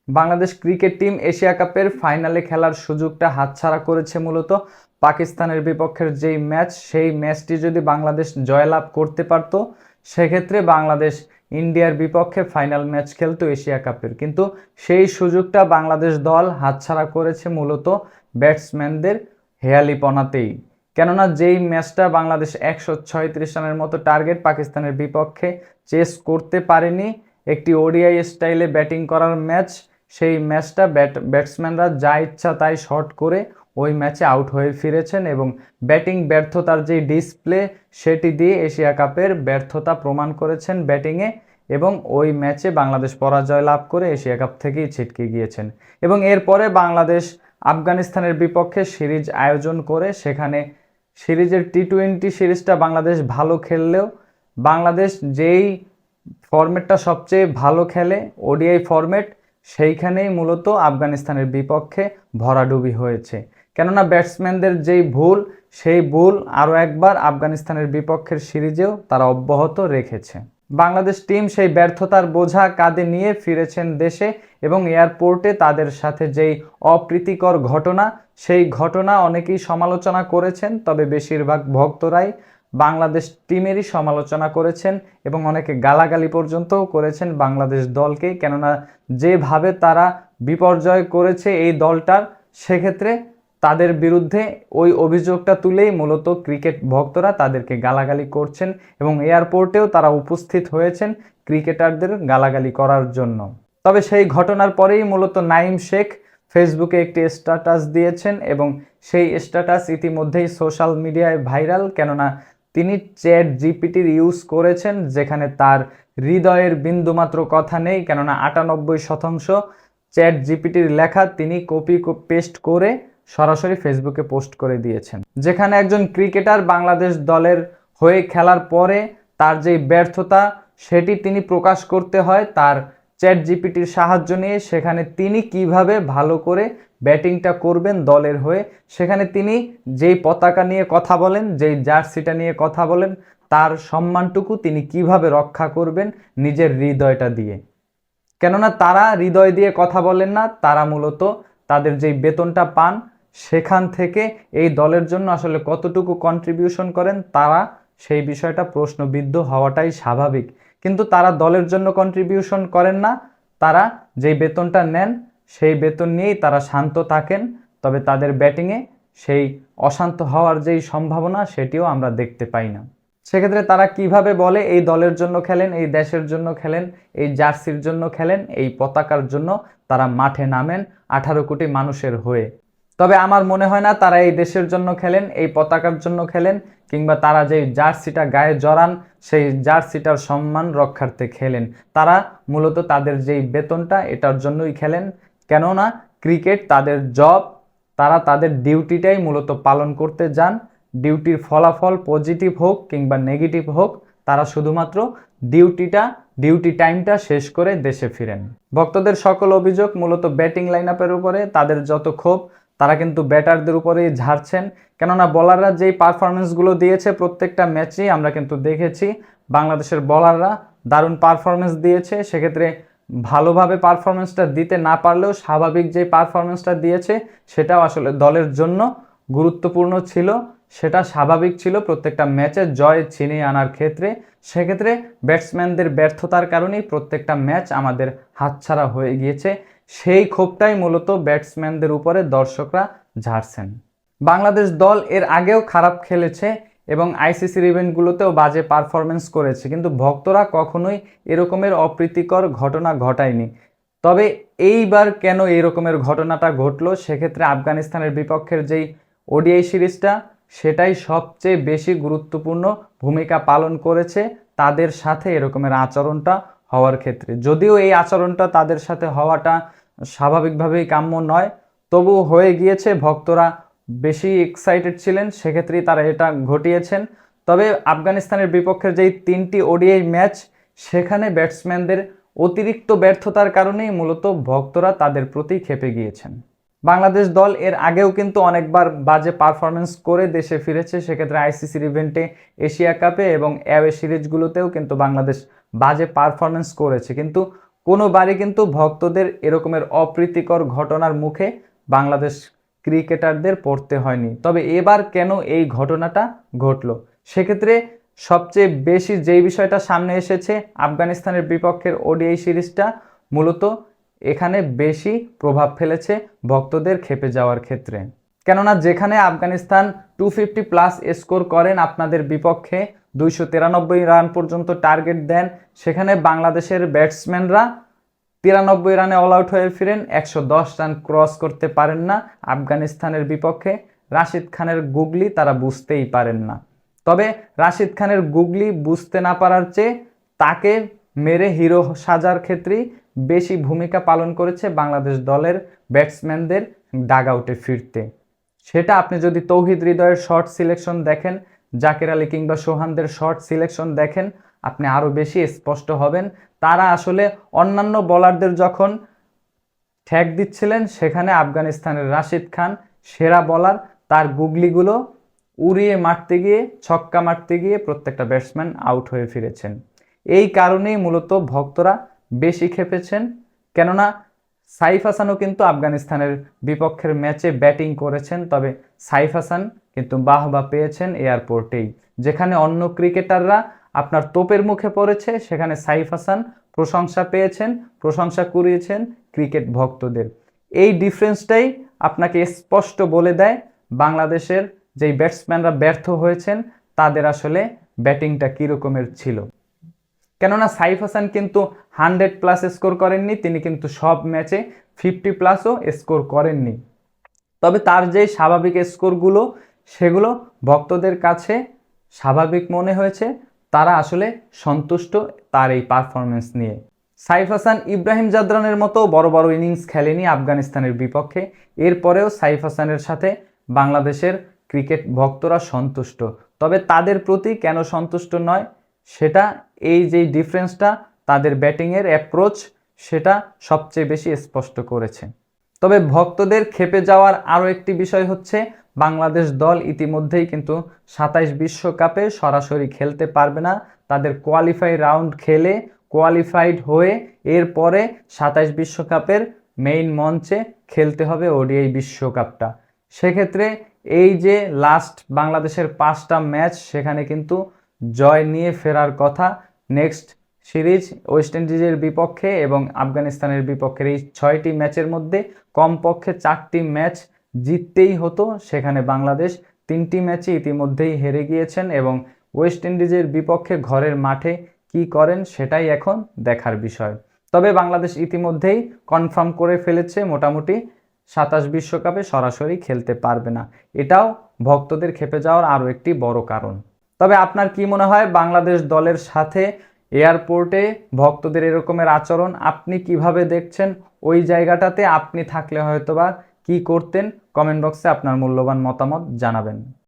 Bangladesh cricket team Asia কাপের ফাইনালে খেলার সুযোগটা হাতছাড়া করেছে মূলত পাকিস্তানের বিপক্ষের যেই ম্যাচ, সেই ম্যাচটি যদি বাংলাদেশ জয়লাভ করতে পারত সেক্ষেত্রে বাংলাদেশ ইন্ডিয়ার বিপক্ষে ফাইনাল ম্যাচ খেলতো এশিয়া কাপের। কিন্তু সেই সুযোগটা বাংলাদেশ দল হাতছাড়া করেছে মূলত ব্যাটসম্যানদের হেয়ালিপনাতেই। কেননা যেই ম্যাচটা বাংলাদেশ 136 রানের মতো টার্গেট পাকিস্তানের বিপক্ষে চেস করতে পারেনি, একটি ওডিআই স্টাইলে ব্যাটিং করার ম্যাচ, সেই ম্যাচটা ব্যাটসম্যানরা যা ইচ্ছা তাই শট করে ওই ম্যাচে আউট হয়ে ফিরেছেন এবং ব্যাটিং ব্যর্থতার যে ডিসপ্লে সেটি দিয়ে এশিয়া কাপের ব্যর্থতা প্রমাণ করেছেন ব্যাটিংয়ে এবং ওই ম্যাচে বাংলাদেশ পরাজয় লাভ করে এশিয়া কাপ থেকেই ছিটকে গিয়েছেন। এবং এরপরে বাংলাদেশ আফগানিস্তানের বিপক্ষে সিরিজ আয়োজন করে সেখানে সিরিজের টি-20 সিরিজটা বাংলাদেশ ভালো খেললেও বাংলাদেশ যেই ফরম্যাটটা সবচেয়ে ভালো খেলে ওডিআই ফরম্যাট, সেইখানেই মূলত আফগানিস্তানের বিপক্ষে ভরাডুবি হয়েছে। কেননা ব্যাটসম্যানদের যেই ভুল, সেই ভুল আরও একবার আফগানিস্তানের বিপক্ষের সিরিজেও তারা অব্যাহত রেখেছে। বাংলাদেশ টিম সেই ব্যর্থতার বোঝা কাঁধে নিয়ে ফিরেছেন দেশে এবং এয়ারপোর্টে তাদের সাথে যেই অপ্রীতিকর ঘটনা, সেই ঘটনা অনেকেই সমালোচনা করেছেন, তবে বেশিরভাগ ভক্তরাই বাংলাদেশ টিমেরই সমালোচনা করেছেন এবং অনেকে গালাগালি পর্যন্তও করেছেন বাংলাদেশ দলকে। কেননা যেভাবে তারা বিপর্যয় করেছে এই দলটার, সেক্ষেত্রে তাদের বিরুদ্ধে ওই অভিযোগটা তুলেই মূলত ক্রিকেট ভক্তরা তাদেরকে গালাগালি করছেন এবং এয়ারপোর্টেও তারা উপস্থিত হয়েছেন ক্রিকেটারদের গালাগালি করার জন্য। তবে সেই ঘটনার পরেই মূলত নাঈম শেখ ফেসবুকে একটি স্ট্যাটাস দিয়েছেন এবং সেই স্ট্যাটাস ইতিমধ্যেই সোশ্যাল মিডিয়ায় ভাইরাল। কেননা তিনি চ্যাট জিপিটির ইউজ করেছেন, যেখানে তার হৃদয়ের বিন্দুমাত্র কথা নেই। কেননা 98% চ্যাট জিপিটির লেখা তিনি কপি পেস্ট করে সরাসরি ফেসবুকে পোস্ট করে দিয়েছেন। যেখানে একজন ক্রিকেটার বাংলাদেশ দলের হয়ে খেলার পরে তার যে ব্যর্থতা সেটি তিনি প্রকাশ করতে হয় তার চ্যাট জিপিটির সাহায্য নিয়ে, সেখানে তিনি কিভাবে ভালো করে ব্যাটিংটা করবেন দলের হয়ে, সেখানে তিনি যেই পতাকা নিয়ে কথা বলেন, যেই জার্সিটা নিয়ে কথা বলেন, তার সম্মানটুকু তিনি কিভাবে রক্ষা করবেন নিজের হৃদয়টা দিয়ে। কেননা তারা হৃদয় দিয়ে কথা বলেন না, তারা মূলত তাদের যেই বেতনটা পান সেখান থেকে এই দলের জন্য আসলে কতটুকু কন্ট্রিবিউশন করেন তারা সেই বিষয়টা প্রশ্নবিদ্ধ হওয়াটাই স্বাভাবিক। কিন্তু তারা দলের জন্য কন্ট্রিবিউশন করেন না, তারা যেই বেতনটা নেন সেই বেতন নিয়েই তারা শান্ত থাকেন। তবে তাদের ব্যাটিংয়ে সেই অশান্ত হওয়ার যেই সম্ভাবনা সেটিও আমরা দেখতে পাই না। সেক্ষেত্রে তারা কিভাবে বলে এই দলের জন্য খেলেন, এই দেশের জন্য খেলেন, এই জার্সির জন্য খেলেন, এই পতাকার জন্য তারা মাঠে নামেন 18 কোটি মানুষের হয়ে। তবে আমার মনে হয় না তারা এই দেশের জন্য খেলেন, এই পতাকার জন্য খেলেন, কিংবা তারা যেই জার্সিটা গায়ে জড়ান সেই জার্সিটার সম্মান রক্ষার্থে খেলেন। তারা মূলত তাদের যেই বেতনটা এটার জন্যই খেলেন। কেননা ক্রিকেট তাদের জব, তারা তাদের ডিউটিটাই মূলত পালন করতে যান। ডিউটির ফলাফল পজিটিভ হোক কিংবা নেগেটিভ হোক, তারা শুধুমাত্র ডিউটি টাইমটা শেষ করে দেশে ফিরেন। ভক্তদের সকল অভিযোগ মূলত ব্যাটিং লাইন আপের উপরে, তাদের যত ক্ষোভ তারা কিন্তু ব্যাটারদের উপরেই ঝাড়ছেন। কেননা বলাররা যেই পারফরমেন্সগুলো দিয়েছে প্রত্যেকটা ম্যাচেই আমরা কিন্তু দেখেছি বাংলাদেশের বলাররা দারুণ পারফরমেন্স দিয়েছে। সেক্ষেত্রে ভালোভাবে পারফরমেন্সটা দিতে না পারলেও স্বাভাবিক যে পারফরমেন্সটা দিয়েছে সেটাও আসলে দলের জন্য গুরুত্বপূর্ণ ছিল, সেটা স্বাভাবিক ছিল প্রত্যেকটা ম্যাচে জয় ছিনিয়ে আনার ক্ষেত্রে। সেক্ষেত্রে ব্যাটসম্যানদের ব্যর্থতার কারণেই প্রত্যেকটা ম্যাচ আমাদের হাতছাড়া হয়ে গিয়েছে। সেই ক্ষোভটাই মূলত ব্যাটসম্যানদের উপরে দর্শকরা ঝাড়ছেন। বাংলাদেশ দল এর আগেও খারাপ খেলেছে এবং আইসিসির ইভেন্টগুলোতেও বাজে পারফরমেন্স করেছে, কিন্তু ভক্তরা কখনোই এরকমের অপ্রীতিকর ঘটনা ঘটায়নি। তবে এইবার কেন এরকমের ঘটনাটা ঘটলো, সেক্ষেত্রে আফগানিস্তানের বিপক্ষের যেই ওডিআই সিরিজটা সেটাই সবচেয়ে বেশি গুরুত্বপূর্ণ ভূমিকা পালন করেছে তাদের সাথে এরকমের আচরণটা হওয়ার ক্ষেত্রে। যদিও এই আচরণটা তাদের সাথে হওয়াটা স্বাভাবিকভাবেই কাম্য নয়, তবু হয়ে গিয়েছে, ভক্তরা বেশি এক্সাইটেড ছিলেন, সেক্ষেত্রেই তারা এটা ঘটিয়েছেন। তবে আফগানিস্তানের বিপক্ষের যেই 3টি ওডিআই ম্যাচ, সেখানে ব্যাটসম্যানদের অতিরিক্ত ব্যর্থতার কারণেই মূলত ভক্তরা তাদের প্রতি ক্ষেপে গিয়েছেন। বাংলাদেশ দল এর আগেও কিন্তু অনেকবার বাজে পারফরমেন্স করে দেশে ফিরেছে। সেক্ষেত্রে আইসিসির ইভেন্টে, এশিয়া কাপে এবং অ্যাওয়ে সিরিজগুলোতেও কিন্তু বাংলাদেশ বাজে পারফরমেন্স করেছে, কিন্তু কোনোবারই কিন্তু ভক্তদের এরকমের অপ্রীতিকর ঘটনার মুখে বাংলাদেশ ক্রিকেটারদের পড়তে হয়নি। তবে এবার কেন এই ঘটনাটা ঘটলো, সেক্ষেত্রে সবচেয়ে বেশি যেই বিষয়টা সামনে এসেছে, আফগানিস্তানের বিপক্ষের ওডিআই সিরিজটা মূলত এখানে বেশি প্রভাব ফেলেছে ভক্তদের খেপে যাওয়ার ক্ষেত্রে। কেননা যেখানে আফগানিস্তান 250+ স্কোর করেন আপনাদের বিপক্ষে, 293 রান পর্যন্ত টার্গেট দেন, সেখানে বাংলাদেশের ব্যাটসম্যানরা 93 রানে অল আউট হয়ে ফিরেন, 110 রান ক্রস করতে পারেন না আফগানিস্তানের বিপক্ষে। রাশিদ খানের গুগলি তারা বুঝতেই পারেন না। তবে রাশিদ খানের গুগলি বুঝতে না পারার চেয়ে তাকে মেরে হিরো সাজার ক্ষেত্রেই বেশি ভূমিকা পালন করেছে বাংলাদেশ দলের ব্যাটসম্যানদের ডাগ আউটে ফিরতে। সেটা আপনি যদি তৌহিদ হৃদয়ের শর্ট সিলেকশন দেখেন, জাকের আলী কিংবা সোহানদের শর্ট সিলেকশন দেখেন, আপনি আরও বেশি স্পষ্ট হবেন তারা আসলে অন্যান্য বোলারদের যখন ঠ্যাক দিচ্ছিলেন, সেখানে আফগানিস্তানের রাশিদ খান সেরা বোলার, তার গুগলিগুলো উড়িয়ে মারতে গিয়ে, ছক্কা মারতে গিয়ে প্রত্যেকটা ব্যাটসম্যান আউট হয়ে ফিরেছেন। এই কারণেই মূলত ভক্তরা বেশি খেপেছেন। কেননা সাইফ হাসানও কিন্তু আফগানিস্তানের বিপক্ষের ম্যাচে ব্যাটিং করেছেন, তবে সাইফ হাসান কিন্তু বাহবা পেয়েছেন এয়ারপোর্টেই। যেখানে অন্য ক্রিকেটাররা আপনার তোপের মুখে পড়েছে, সেখানে সাইফ হাসান প্রশংসা পেয়েছেন, প্রশংসা কুড়িয়েছেন ক্রিকেট ভক্তদের। এই ডিফারেন্সটাই আপনাকে স্পষ্ট বলে দেয় বাংলাদেশের যেই ব্যাটসম্যানরা ব্যর্থ হয়েছেন তাদের আসলে ব্যাটিংটা কীরকমের ছিল। কেননা সাইফ হাসান কিন্তু 100+ স্কোর করেননি, তিনি কিন্তু সব ম্যাচে 50+ও স্কোর করেননি। তবে তার যে স্বাভাবিক স্কোরগুলো, সেগুলো ভক্তদের কাছে স্বাভাবিক মনে হয়েছে, তারা আসলে সন্তুষ্ট তার এই পারফরমেন্স নিয়ে। সাইফ হাসান ইব্রাহিম জাদরানের মতো বড় বড় ইনিংস খেলেনি আফগানিস্তানের বিপক্ষে, এরপরেও সাইফ হাসানের সাথে বাংলাদেশের ক্রিকেট ভক্তরা সন্তুষ্ট। তবে তাদের প্রতি কেন সন্তুষ্ট নয়, সেটা এই যে ডিফারেন্সটা তাদের ব্যাটিংয়ের অ্যাপ্রোচ, সেটা সবচেয়ে বেশি স্পষ্ট করেছে। তবে ভক্তদের খেপে যাওয়ার আরও একটি বিষয় হচ্ছে, বাংলাদেশ দল ইতিমধ্যেই কিন্তু 27 বিশ্বকাপে সরাসরি খেলতে পারবে না। তাদের কোয়ালিফাই রাউন্ড খেলে কোয়ালিফাইড হয়ে এরপরে 27 বিশ্বকাপের মেইন মঞ্চে খেলতে হবে ওডিআই বিশ্বকাপটা। সেক্ষেত্রে এই যে লাস্ট বাংলাদেশের 5টা ম্যাচ, সেখানে কিন্তু জয় নিয়ে ফেরার কথা। নেক্সট সিরিজ ওয়েস্ট ইন্ডিজের বিপক্ষে এবং আফগানিস্তানের বিপক্ষের এই 6টি ম্যাচের মধ্যে কমপক্ষে 4টি ম্যাচ জিততেই হতো। সেখানে বাংলাদেশ 3টি ম্যাচে ইতিমধ্যেই হেরে গিয়েছেন এবং ওয়েস্ট ইন্ডিজের বিপক্ষে ঘরের মাঠে কি করেন সেটাই এখন দেখার বিষয়। তবে বাংলাদেশ ইতিমধ্যেই কনফার্ম করে ফেলেছে মোটামুটি 27 বিশ্বকাপে সরাসরি খেলতে পারবে না। এটাও ভক্তদের খেপে যাওয়ার আরও একটি বড় কারণ। তবে আপনার কি মনে হয় বাংলাদেশ দলের সাথে এয়ারপোর্টে ভক্তদের এরকমের আচরণ আপনি কিভাবে দেখছেন? ওই জায়গাটাতে আপনি থাকলে হয়তোবা কি করতেন? কমেন্ট বক্সে আপনার মূল্যবান মতামত জানাবেন।